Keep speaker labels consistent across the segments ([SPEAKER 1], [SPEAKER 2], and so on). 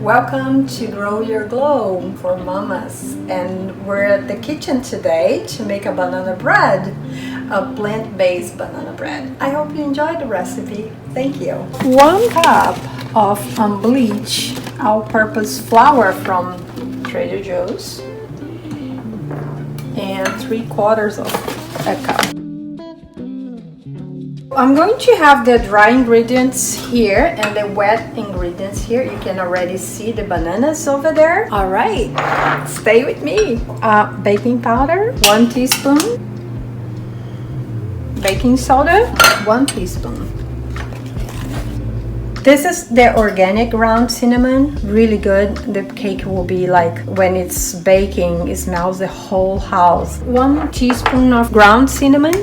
[SPEAKER 1] Welcome to Grow Your Glow for Mamas, and we're at the kitchen today to make a banana bread, a plant-based banana bread. I hope you enjoyed the recipe. Thank you. 1 cup of unbleached all-purpose flour from Trader Joe's and 3/4 of a cup. I'm going to have the dry ingredients here and the wet ingredients here. You can already see the bananas over there. All right, stay with me. Baking powder, 1 teaspoon. Baking soda, 1 teaspoon. This is the organic ground cinnamon, really good. The cake will be like, when it's baking, it smells the whole house. 1 teaspoon of ground cinnamon.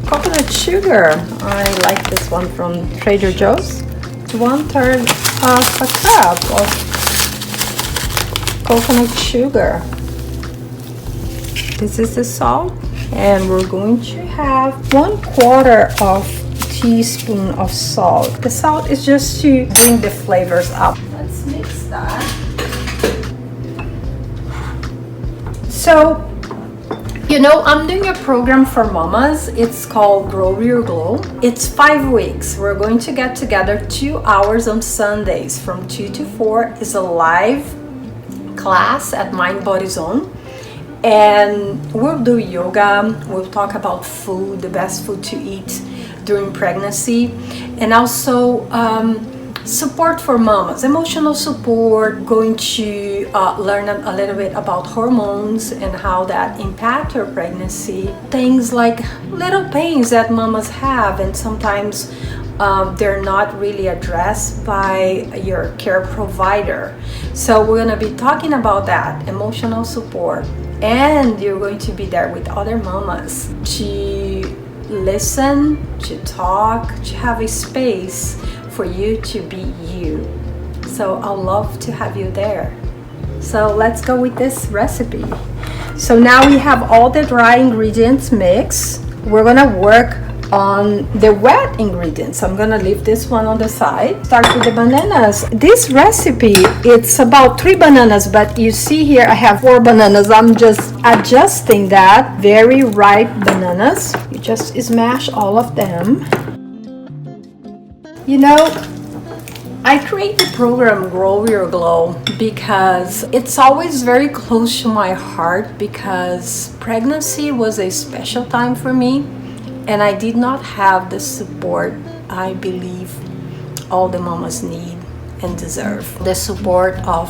[SPEAKER 1] Coconut sugar, I like this one from Trader Joe's. 1/3 of a cup of coconut sugar. This is the salt, and we're going to have 1/4 of teaspoon of salt. The salt is just to bring the flavors up. Let's mix that. So, you know, I'm doing a program for mamas. It's called Grow Your Glow. It's 5 weeks. We're going to get together 2 hours on Sundays from 2 to 4. It's a live class at Mind Body Zone. And we'll do yoga. We'll talk about food, the best food to eat during pregnancy. And also support for mamas, emotional support, going to learn a little bit about hormones and how that impact her pregnancy. Things like little pains that mamas have, and sometimes they're not really addressed by your care provider. So we're gonna be talking about that, emotional support, and you're going to be there with other mamas to listen, to talk, to have a space for you to be you. So I'll love to have you there. So let's go with this recipe. So now we have all the dry ingredients mixed. We're gonna work on the wet ingredients. I'm gonna leave this one on the side. Start with the bananas. This recipe, it's about 3 bananas, but you see here I have 4 bananas. I'm just adjusting that. Very ripe bananas. You just smash all of them. You know, I create the program Grow Your Glow because it's always very close to my heart, because pregnancy was a special time for me and I did not have the support I believe all the mamas need and deserve. The support of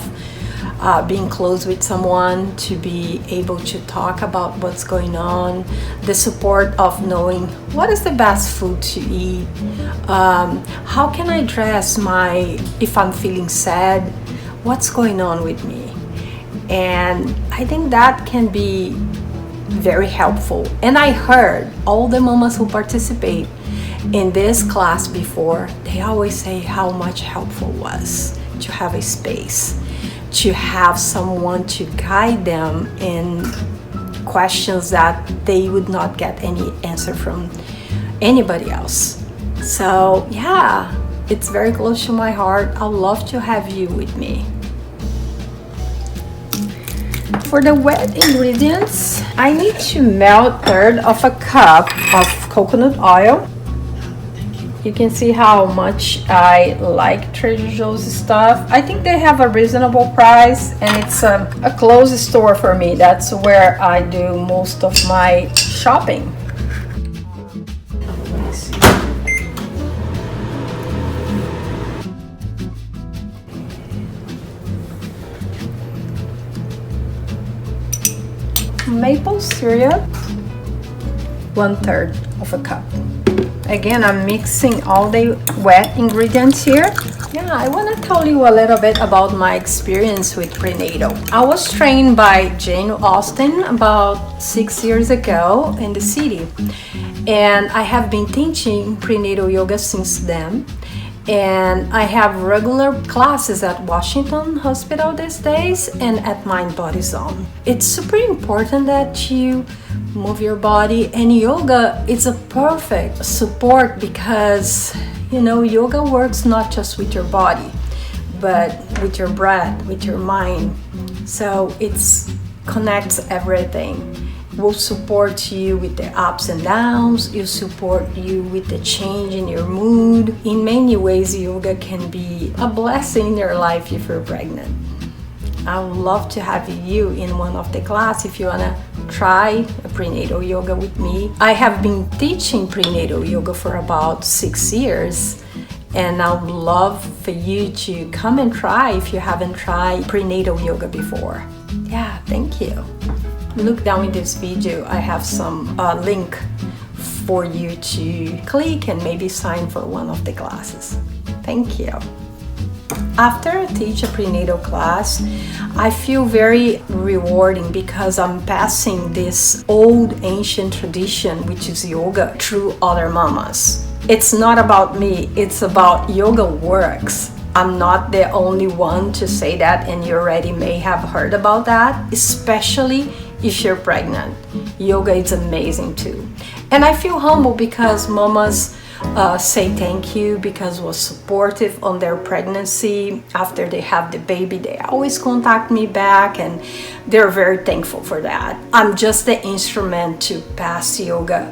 [SPEAKER 1] being close with someone, to be able to talk about what's going on, the support of knowing what is the best food to eat, how can I dress if I'm feeling sad, what's going on with me. And I think that can be very helpful. And I heard all the mamas who participate in this class before, they always say how much helpful it was to have a space, to have someone to guide them in questions that they would not get any answer from anybody else. So yeah, it's very close to my heart. I'd love to have you with me. For the wet ingredients, I need to melt 1/3 of a cup of coconut oil. You can see how much I like Trader Joe's stuff. I think they have a reasonable price, and it's a close store for me. That's where I do most of my shopping. Maple syrup, 1/3 of a cup. Again, I'm mixing all the wet ingredients here. Yeah, I want to tell you a little bit about my experience with prenatal. I was trained by Jane Austen about 6 years ago in the city, and I have been teaching prenatal yoga since then. And I have regular classes at Washington Hospital these days and at Mind Body Zone. It's super important that you move your body, and yoga is a perfect support because, you know, yoga works not just with your body, but with your breath, with your mind. So it's connects everything. Will support you with the ups and downs. Will support you with the change in your mood. In many ways, yoga can be a blessing in your life if you're pregnant. I would love to have you in one of the class if you wanna try a prenatal yoga with me. I have been teaching prenatal yoga for about 6 years, and I would love for you to come and try if you haven't tried prenatal yoga before. Yeah, thank you. Look down in this video, I have some link for you to click and maybe sign for one of the classes. Thank you. After I teach a prenatal class, I feel very rewarding because I'm passing this old ancient tradition, which is yoga, through other mamas. It's not about me, it's about yoga works. I'm not the only one to say that, and you already may have heard about that, especially if you're pregnant. Yoga is amazing too. And I feel humble because mamas say thank you because was supportive on their pregnancy. After they have the baby, they always contact me back, and they're very thankful for that. I'm just the instrument to pass yoga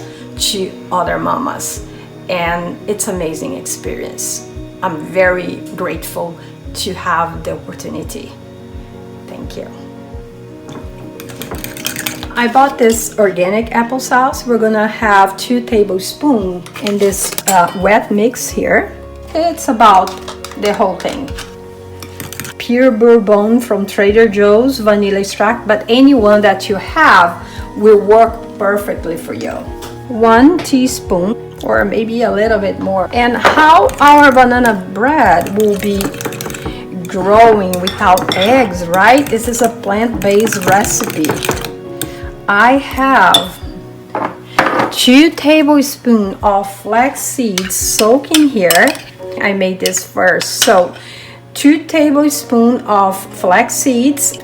[SPEAKER 1] to other mamas, and it's amazing experience. I'm very grateful to have the opportunity. Thank you. I bought this organic applesauce. We're gonna have 2 tablespoons in this wet mix here. It's about the whole thing. Pure bourbon from Trader Joe's, vanilla extract, but any one that you have will work perfectly for you. 1 teaspoon, or maybe a little bit more. And how our banana bread will be growing without eggs, right? This is a plant-based recipe. I have 2 tablespoons of flax seeds soaking here. I made this first. So 2 tablespoons of flax seeds.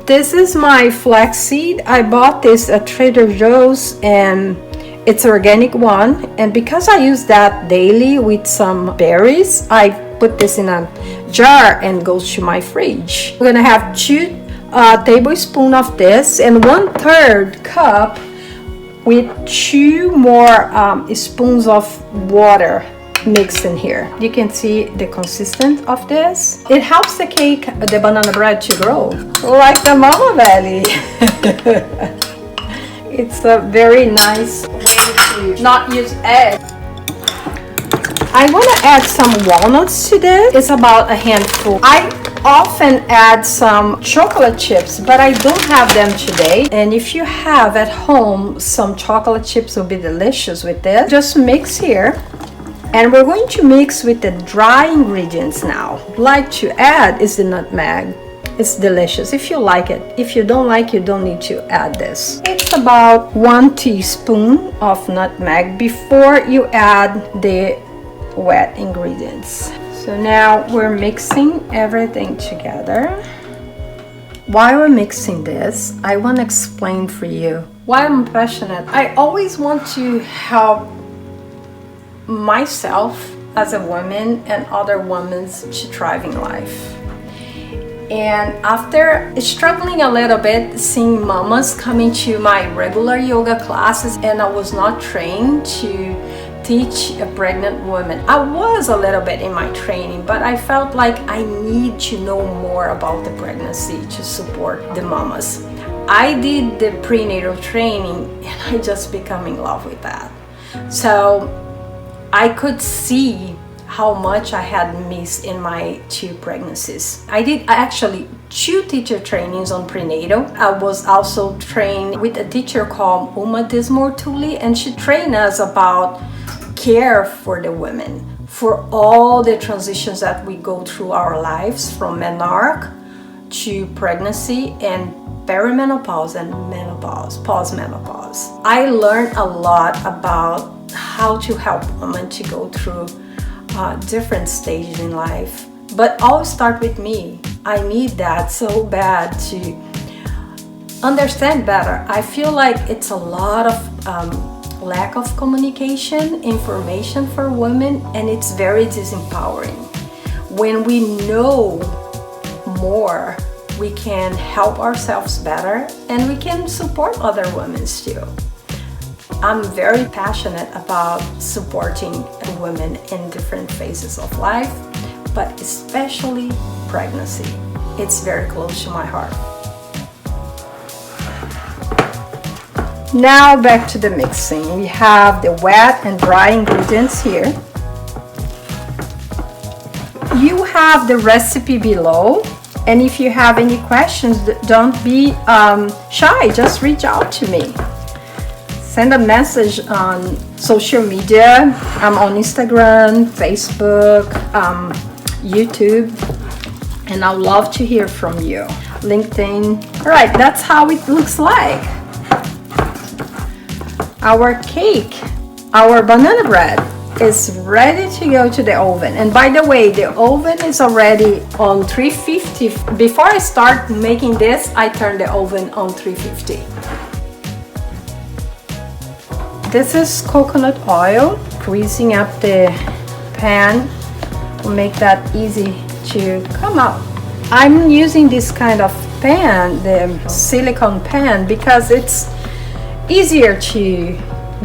[SPEAKER 1] This is my flax seed. I bought this at Trader Joe's and it's organic one. And because I use that daily with some berries, I put this in a jar and goes to my fridge. We're gonna have 2 tablespoon of this and 1/3 cup with 2 more spoons of water mixed in here. You can see the consistency of this. It helps the cake, the banana bread, to grow like the mama belly. It's a very nice way to not use eggs. I want to add some walnuts to this. It's about a handful. I often add some chocolate chips, but I don't have them today. And if you have at home some chocolate chips, will be delicious with this. Just mix here. And we're going to mix with the dry ingredients now. Like to add is the nutmeg. It's delicious if you like it. If you don't like, you don't need to add this. It's about 1 teaspoon of nutmeg before you add the wet ingredients. So now we're mixing everything together. While we're mixing this, I want to explain for you why I'm passionate. I always want to help myself as a woman and other women to thrive in life. And after struggling a little bit, seeing mamas coming to my regular yoga classes, and I was not trained to teach a pregnant woman. I was a little bit in my training, but I felt like I need to know more about the pregnancy to support the mamas. I did the prenatal training and I just become in love with that. So I could see how much I had missed in my 2 pregnancies. I did actually 2 teacher trainings on prenatal. I was also trained with a teacher called Uma Dismortuli, and she trained us about care for the women, for all the transitions that we go through our lives, from menarche to pregnancy and perimenopause and menopause, postmenopause. I learned a lot about how to help women to go through different stages in life, but all start with me. I need that so bad to understand better. I feel like it's a lot of lack of communication, information for women, and it's very disempowering. When we know more, we can help ourselves better and we can support other women too. I'm very passionate about supporting women in different phases of life, but especially pregnancy. It's very close to my heart. Now back to the mixing. We have the wet and dry ingredients here. You have the recipe below, and if you have any questions, don't be shy, just reach out to me. Send a message on social media. I'm on Instagram, Facebook, YouTube, and I'd love to hear from you. LinkedIn. All right, that's how it looks like. Our cake, our banana bread is ready to go to the oven. And by the way, the oven is already on 350. Before I start making this, I turn the oven on 350. This is coconut oil, greasing up the pan to make that easy to come out. I'm using this kind of pan, the silicone pan, because it's easier to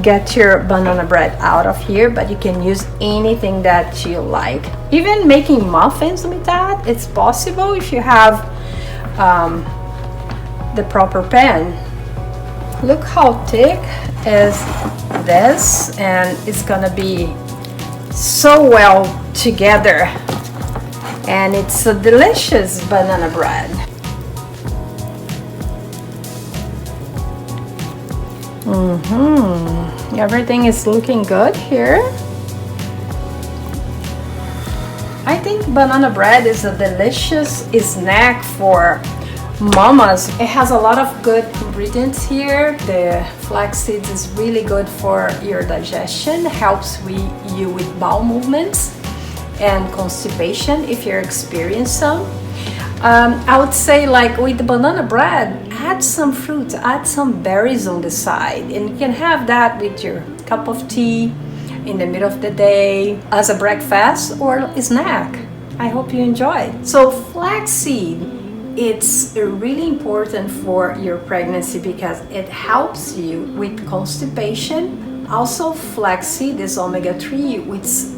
[SPEAKER 1] get your banana bread out of here, but you can use anything that you like. Even making muffins with that, it's possible if you have the proper pan. Look how thick is this, and it's gonna be so well together, and it's a delicious banana bread. Everything is looking good here. I think banana bread is a delicious snack for mamas. It has a lot of good ingredients here. The flax seeds is really good for your digestion, helps you with bowel movements and constipation if you're experiencing some. I would say, like with the banana bread, add some fruit, add some berries on the side, and you can have that with your cup of tea in the middle of the day as a breakfast or a snack. I hope you enjoy. So flaxseed, it's really important for your pregnancy because it helps you with constipation. Also, flaxseed is omega-3, which is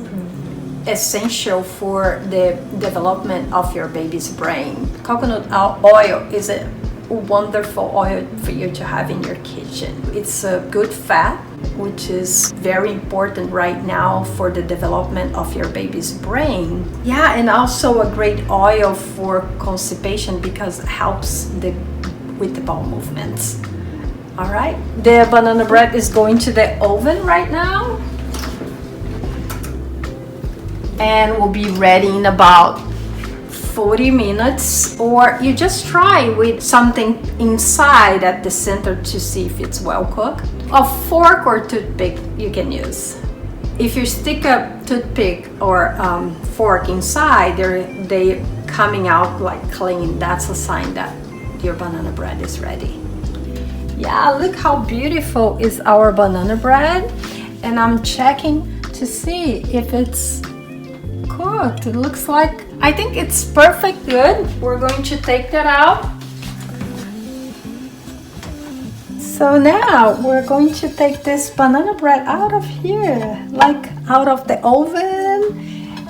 [SPEAKER 1] essential for the development of your baby's brain. Coconut oil is a wonderful oil for you to have in your kitchen. It's a good fat, which is very important right now for the development of your baby's brain. Yeah, and also a great oil for constipation because it helps with the bowel movements. All right, the banana bread is going to the oven right now, and will be ready in about 40 minutes, or you just try with something inside at the center to see if it's well cooked. A fork or toothpick you can use. If you stick a toothpick or fork inside, they coming out like clean. That's a sign that your banana bread is ready. Yeah, look how beautiful is our banana bread, and I'm checking to see if it's cooked. It looks like, I think it's perfect good. We're going to take that out. So now we're going to take this banana bread out of here, like out of the oven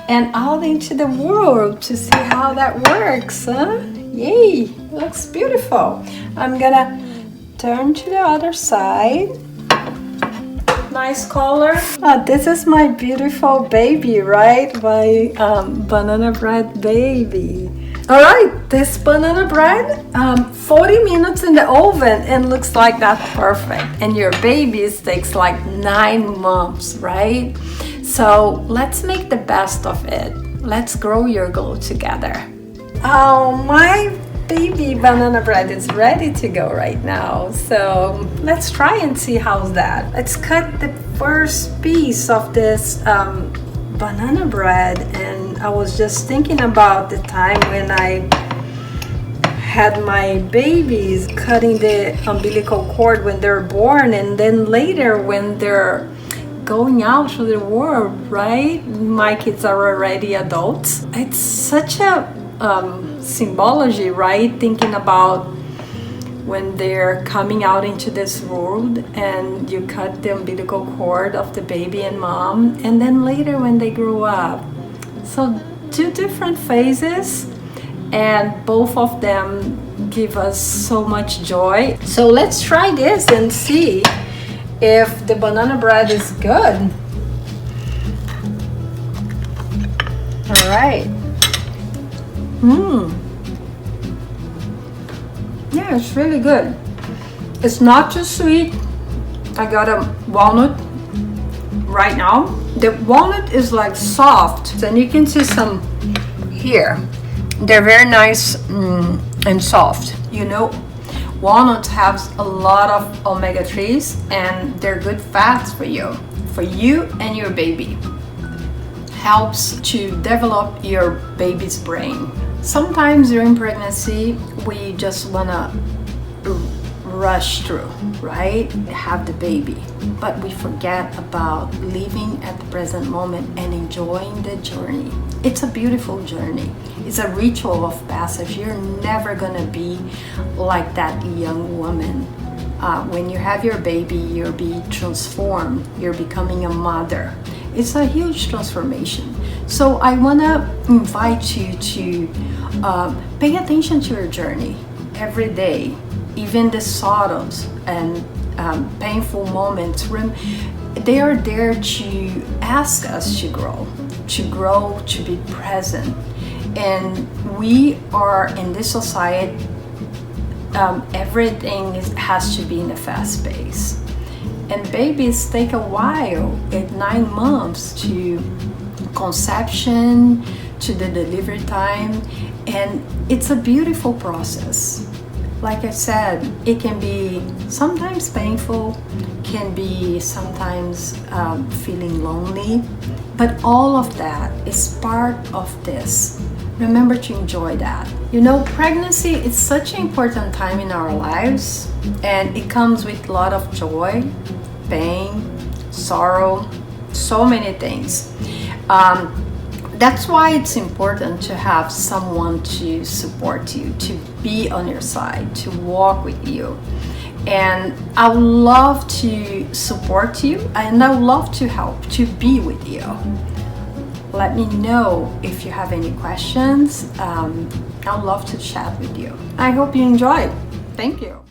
[SPEAKER 1] and out into the world to see how that works, huh? Yay, looks beautiful. I'm gonna turn to the other side. Nice color. This is my beautiful baby, right? My banana bread baby. All right, this banana bread, 40 minutes in the oven, and looks like that perfect. And your baby takes like 9 months, right? So let's make the best of it. Let's grow your glow together. Oh, my baby banana bread is ready to go right now. So let's try and see how's that. Let's cut the first piece of this banana bread, and I was just thinking about the time when I had my babies, cutting the umbilical cord when they're born, and then later when they're going out to the world, right? My kids are already adults. It's such a symbology, right? Thinking about when they're coming out into this world and you cut the umbilical cord of the baby and mom, and then later when they grow up. So 2 different phases, and both of them give us so much joy. So let's try this and see if the banana bread is good. All right. Yeah, it's really good. It's not too sweet. I got a walnut right now. The walnut is like soft, and you can see some here. They're very nice and soft. You know, walnuts have a lot of omega-3s, and they're good fats for you and your baby. Helps to develop your baby's brain. Sometimes during pregnancy, we just wanna rush through, right? Have the baby. But we forget about living at the present moment and enjoying the journey. It's a beautiful journey. It's a ritual of passage. You're never gonna be like that young woman. When you have your baby, you'll be transformed. You're becoming a mother. It's a huge transformation. So I wanna invite you to pay attention to your journey every day, even the sorrows and painful moments. They are there to ask us to grow, to be present. And we are in this society, everything has to be in a fast pace. And babies take a while, at 9 months to conception, to the delivery time, and it's a beautiful process. Like I said, it can be sometimes painful, can be sometimes feeling lonely, but all of that is part of this. Remember to enjoy that. You know, pregnancy is such an important time in our lives, and it comes with a lot of joy, pain, sorrow, so many things. That's why it's important to have someone to support you, to be on your side, to walk with you. And I would love to support you, and I would love to help, to be with you. Let me know if you have any questions. I would love to chat with you. I hope you enjoyed. Thank you.